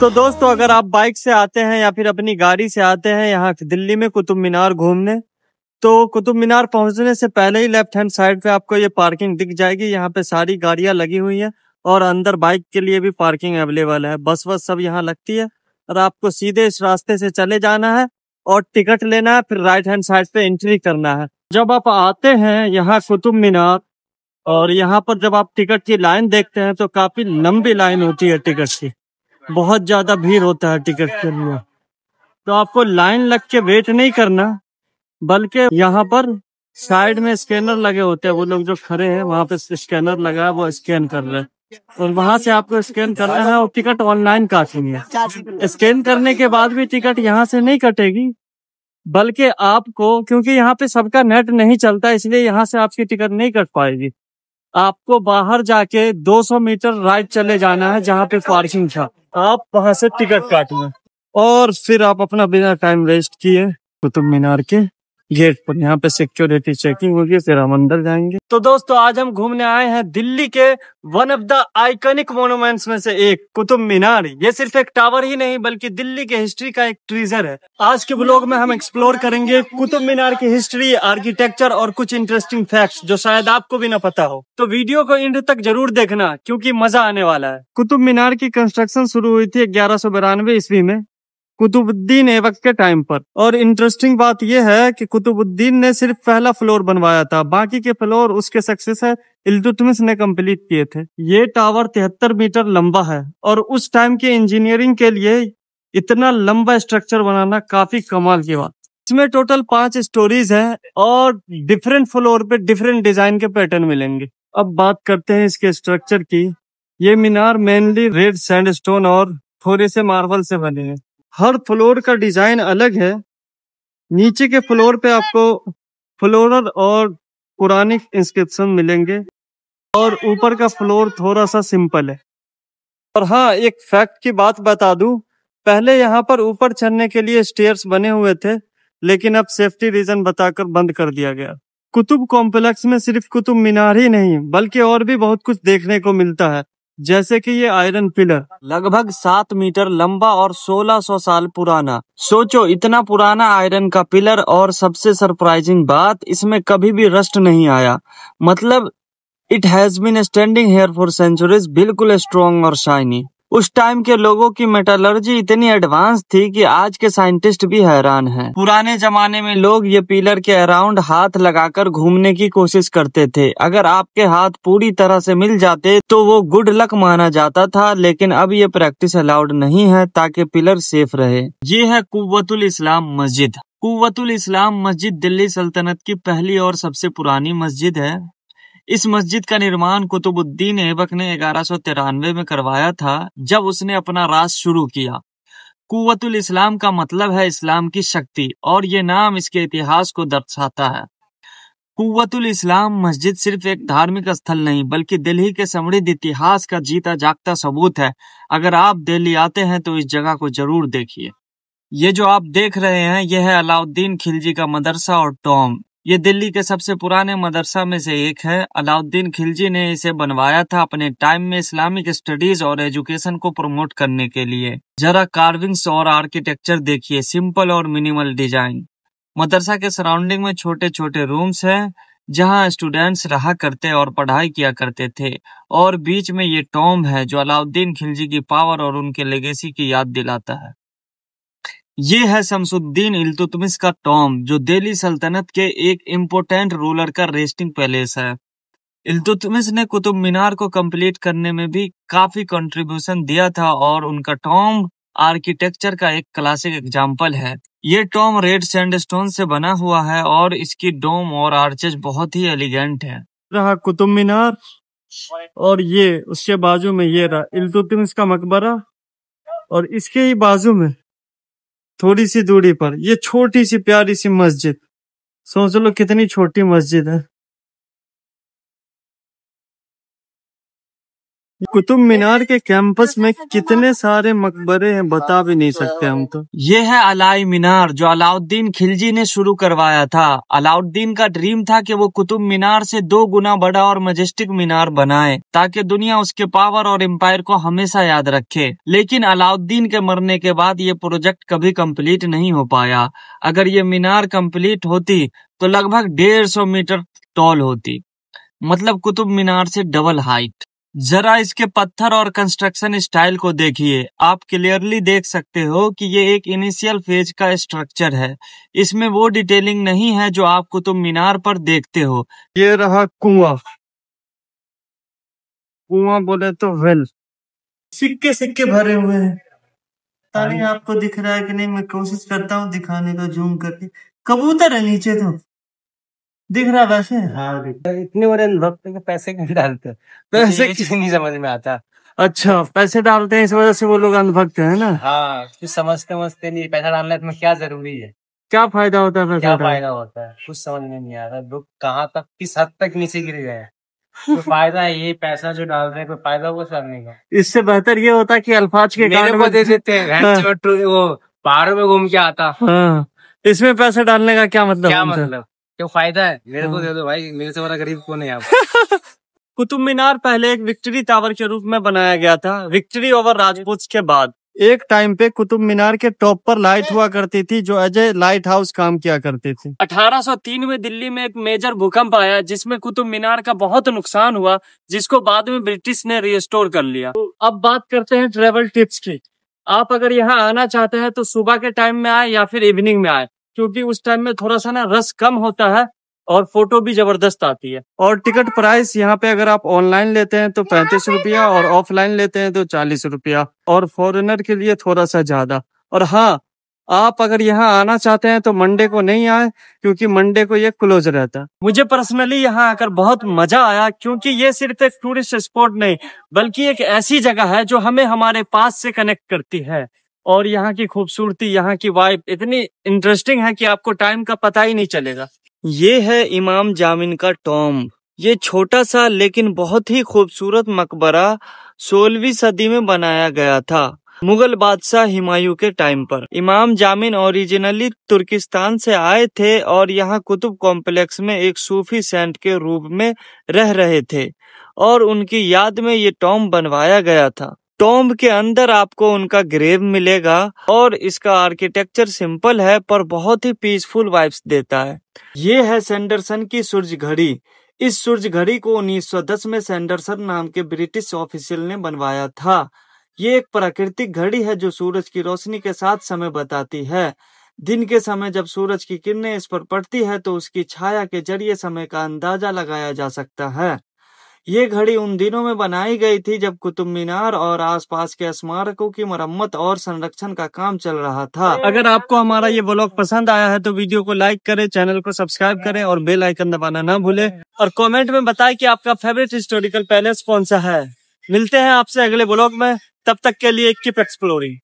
तो दोस्तों अगर आप बाइक से आते हैं या फिर अपनी गाड़ी से आते हैं यहाँ दिल्ली में कुतुब मीनार घूमने, तो कुतुब मीनार पहुंचने से पहले ही लेफ्ट हैंड साइड पे आपको ये पार्किंग दिख जाएगी। यहाँ पे सारी गाड़ियां लगी हुई हैं और अंदर बाइक के लिए भी पार्किंग अवेलेबल है। बस सब यहाँ लगती है और आपको सीधे इस रास्ते से चले जाना है और टिकट लेना है, फिर राइट हैंड साइड पे एंट्री करना है। जब आप आते हैं यहाँ कुतुब मीनार और यहाँ पर जब आप टिकट की लाइन देखते हैं तो काफी लंबी लाइन होती है टिकट की, बहुत ज्यादा भीड़ होता है टिकट के लिए। तो आपको लाइन लग के वेट नहीं करना, बल्कि यहाँ पर साइड में स्कैनर लगे होते हैं। वो लोग जो खड़े हैं वहां पे स्कैनर लगा है, वो स्कैन कर रहे हैं और वहां से आपको स्कैन करना है और टिकट ऑनलाइन काटेंगे। स्कैन करने के बाद भी टिकट यहाँ से नहीं कटेगी, बल्कि आपको, क्योंकि यहाँ पे सबका नेट नहीं चलता, इसलिए यहाँ से आपकी टिकट नहीं कट पाएगी। आपको बाहर जाके 200 मीटर राइट चले जाना है जहाँ पे पार्किंग था, आप वहां से टिकट काटना और फिर आप अपना बिना टाइम वेस्ट किए कुतुब मीनार के गेट पर, यहाँ पे सिक्योरिटी चेकिंग होगी, फिर हम अंदर जाएंगे। तो दोस्तों आज हम घूमने आए हैं दिल्ली के one of the iconic monuments में से एक कुतुब मीनार। ये सिर्फ एक टावर ही नहीं बल्कि दिल्ली के हिस्ट्री का एक ट्रेजर है। आज के ब्लॉग में हम एक्सप्लोर करेंगे कुतुब मीनार की हिस्ट्री, आर्किटेक्चर और कुछ इंटरेस्टिंग फैक्ट्स जो शायद आपको भी ना पता हो। तो वीडियो को एंड तक जरूर देखना क्योंकि मजा आने वाला है। कुतुब मीनार की कंस्ट्रक्शन शुरू हुई थी 1192 ईस्वी में कुतुबुद्दीन ऐबक के टाइम पर। और इंटरेस्टिंग बात यह है कि कुतुबुद्दीन ने सिर्फ पहला फ्लोर बनवाया था, बाकी के फ्लोर उसके सक्सेसर इल्तुतमिश ने कंप्लीट किए थे। ये टावर 73 मीटर लंबा है और उस टाइम के इंजीनियरिंग के लिए इतना लंबा स्ट्रक्चर बनाना काफी कमाल की बात। इसमें टोटल 5 स्टोरीज हैं और डिफरेंट फ्लोर पे डिफरेंट डिजाइन के पैटर्न मिलेंगे। अब बात करते हैं इसके स्ट्रक्चर की। ये मीनार मेनली रेड सैंडस्टोन और थोड़े से मार्बल से बने हैं। हर फ्लोर का डिजाइन अलग है। नीचे के फ्लोर पे आपको फ्लोरल और पुरानिक इंस्क्रिप्शन मिलेंगे और ऊपर का फ्लोर थोड़ा सा सिंपल है। और हाँ, एक फैक्ट की बात बता दूं, पहले यहाँ पर ऊपर चढ़ने के लिए स्टेयर्स बने हुए थे, लेकिन अब सेफ्टी रीजन बताकर बंद कर दिया गया। कुतुब कॉम्प्लेक्स में सिर्फ कुतुब मीनार ही नहीं बल्कि और भी बहुत कुछ देखने को मिलता है, जैसे कि ये आयरन पिलर लगभग 7 मीटर लंबा और 1600 साल पुराना। सोचो, इतना पुराना आयरन का पिलर, और सबसे सरप्राइजिंग बात, इसमें कभी भी रस्ट नहीं आया। मतलब it has been standing here for centuries, बिल्कुल स्ट्रॉन्ग और शाइनी। उस टाइम के लोगों की मेटलर्जी इतनी एडवांस थी कि आज के साइंटिस्ट भी हैरान हैं। पुराने जमाने में लोग ये पिलर के अराउंड हाथ लगाकर घूमने की कोशिश करते थे। अगर आपके हाथ पूरी तरह से मिल जाते तो वो गुड लक माना जाता था, लेकिन अब ये प्रैक्टिस अलाउड नहीं है ताकि पिलर सेफ रहे। ये है कुव्वतुल इस्लाम मस्जिद। कुव्वतुल इस्लाम मस्जिद दिल्ली सल्तनत की पहली और सबसे पुरानी मस्जिद है। इस मस्जिद का निर्माण कुतुबुद्दीन ऐबक ने 1193 में करवाया था, जब उसने अपना राज शुरू किया। कुव्वतुल इस्लाम का मतलब है इस्लाम की शक्ति और ये नाम इसके इतिहास को दर्शाता है। कुव्वतुल इस्लाम मस्जिद सिर्फ एक धार्मिक स्थल नहीं बल्कि दिल्ली के समृद्ध इतिहास का जीता जागता सबूत है। अगर आप दिल्ली आते हैं तो इस जगह को जरूर देखिए। ये जो आप देख रहे हैं यह है अलाउद्दीन खिलजी का मदरसा और टॉम। ये दिल्ली के सबसे पुराने मदरसा में से एक है। अलाउद्दीन खिलजी ने इसे बनवाया था अपने टाइम में इस्लामिक स्टडीज और एजुकेशन को प्रमोट करने के लिए। जरा कार्विंग्स और आर्किटेक्चर देखिए, सिंपल और मिनिमल डिजाइन। मदरसा के सराउंडिंग में छोटे छोटे रूम्स हैं जहां स्टूडेंट्स रहा करते और पढ़ाई किया करते थे, और बीच में ये टॉम है जो अलाउद्दीन खिलजी की पावर और उनके लेगेसी की याद दिलाता है। ये है शमसुद्दीन इल्तुतमिश का टॉम, जो दिल्ली सल्तनत के एक इम्पोर्टेंट रूलर का रेस्टिंग पैलेस है। इल्तुतमिश ने कुतुब मीनार को कंप्लीट करने में भी काफी कंट्रीब्यूशन दिया था और उनका टॉम आर्किटेक्चर का एक क्लासिक एग्जाम्पल है। ये टॉम रेड सैंडस्टोन से बना हुआ है और इसकी डोम और आर्चेज बहुत ही एलिगेंट है। रहा कुतुब मीनार और ये उसके बाजू में ये रहा इल्तुतमिश का मकबरा, और इसके ही बाजू में थोड़ी सी दूरी पर ये छोटी सी प्यारी सी मस्जिद। सोच लो कितनी छोटी मस्जिद है। कुतुब मीनार के कैंपस में कितने सारे मकबरे हैं बता भी नहीं सकते हम तो। ये है अलाई मीनार जो अलाउद्दीन खिलजी ने शुरू करवाया था। अलाउद्दीन का ड्रीम था कि वो कुतुब मीनार से 2 गुना बड़ा और मजेस्टिक मीनार बनाए ताकि दुनिया उसके पावर और एम्पायर को हमेशा याद रखे। लेकिन अलाउद्दीन के मरने के बाद ये प्रोजेक्ट कभी कंप्लीट नहीं हो पाया। अगर ये मीनार कंप्लीट होती तो लगभग 150 मीटर टॉल होती, मतलब कुतुब मीनार से डबल हाइट। जरा इसके पत्थर और कंस्ट्रक्शन स्टाइल को देखिए, आप क्लियरली देख सकते हो कि ये एक इनिशियल फेज का स्ट्रक्चर है। इसमें वो डिटेलिंग नहीं है जो आप कुतुब मीनार पर देखते हो। ये रहा कुआं, कुआं बोले तो वेल, सिक्के सिक्के भरे हुए हैं। पता नहीं आपको दिख रहा है कि नहीं, मैं कोशिश करता हूँ दिखाने का जूम करके। कबूतर है नीचे तो दिख रहा वैसे। हाँ इतने बड़े वक्त के पैसे क्यों डालते, पैसे ये चीज नहीं समझ में आता। अच्छा, पैसे डालते हैं इस वजह से वो लोग अंधभक्त है ना। हाँ, कुछ समझते नहीं, पैसा डालना इसमें क्या जरूरी है, क्या फायदा होता है पैसा क्या डालने? फायदा होता है, कुछ समझ में नहीं आ रहा। लोग कहाँ तक, किस हद तक नीचे गिर गए हैं। तो फायदा है ये पैसा जो डाल रहे हैं, कोई फायदा हुआ करने का। इससे बेहतर ये होता कि अल्फाज के मेरे को दे देते हैं, वो पहाड़ों में घूम के आता। हाँ, इसमें पैसे डालने का क्या मतलब? क्या मतलब, क्यों फायदा है? मेरे को दे दो भाई, मेरे से बड़ा गरीब कौन है यहाँ। कुतुब मीनार पहले एक विक्ट्री टावर के रूप में बनाया गया था, विक्ट्री ओवर राजपूत के बाद। एक टाइम पे कुतुब मीनार के टॉप पर लाइट हुआ करती थी जो एज ए लाइट हाउस काम किया करती थी। 1803 में दिल्ली में एक मेजर भूकंप आया जिसमें कुतुब मीनार का बहुत नुकसान हुआ, जिसको बाद में ब्रिटिश ने रिस्टोर कर लिया। तो अब बात करते हैं ट्रेवल टिप्स की। आप अगर यहाँ आना चाहते हैं तो सुबह के टाइम में आए या फिर इवनिंग में आए, क्योंकि उस टाइम में थोड़ा सा ना रश कम होता है और फोटो भी जबरदस्त आती है। और टिकट प्राइस यहाँ पे अगर आप ऑनलाइन लेते हैं तो 35 रुपया और ऑफलाइन लेते हैं तो 40 रुपया, और फॉरेनर के लिए थोड़ा सा ज्यादा। और हाँ, आप अगर यहाँ आना चाहते हैं तो मंडे को नहीं आए, क्योंकि मंडे को ये क्लोज रहता है। मुझे पर्सनली यहाँ आकर बहुत मजा आया, क्योंकि ये सिर्फ एक टूरिस्ट स्पॉट नहीं बल्कि एक ऐसी जगह है जो हमें हमारे पास से कनेक्ट करती है। और यहाँ की खूबसूरती, यहाँ की वाइब इतनी इंटरेस्टिंग है कि आपको टाइम का पता ही नहीं चलेगा। ये है इमाम जामिन का टॉम्ब। ये छोटा सा लेकिन बहुत ही खूबसूरत मकबरा 16वीं सदी में बनाया गया था, मुगल बादशाह हुमायूं के टाइम पर। इमाम जामिन ओरिजिनली तुर्किस्तान से आए थे और यहाँ कुतुब कॉम्प्लेक्स में एक सूफी सेंट के रूप में रह रहे थे और उनकी याद में ये टॉम्ब बनवाया गया था। टॉम्ब के अंदर आपको उनका ग्रेव मिलेगा और इसका आर्किटेक्चर सिंपल है पर बहुत ही पीसफुल वाइब्स देता है। ये है सैंडरसन की सूरज घड़ी। इस सूरज घड़ी को 1910 में सैंडरसन नाम के ब्रिटिश ऑफिशियल ने बनवाया था। ये एक प्राकृतिक घड़ी है जो सूरज की रोशनी के साथ समय बताती है। दिन के समय जब सूरज की किरणें इस पर पड़ती है तो उसकी छाया के जरिए समय का अंदाजा लगाया जा सकता है। ये घड़ी उन दिनों में बनाई गई थी जब कुतुब मीनार और आसपास के स्मारकों की मरम्मत और संरक्षण का काम चल रहा था। अगर आपको हमारा ये व्लॉग पसंद आया है तो वीडियो को लाइक करें, चैनल को सब्सक्राइब करें और बेल आइकन दबाना ना भूलें, और कमेंट में बताएं कि आपका फेवरेट हिस्टोरिकल पैलेस कौन सा है। मिलते हैं आपसे अगले व्लॉग में, तब तक के लिए कीप एक्सप्लोरिंग।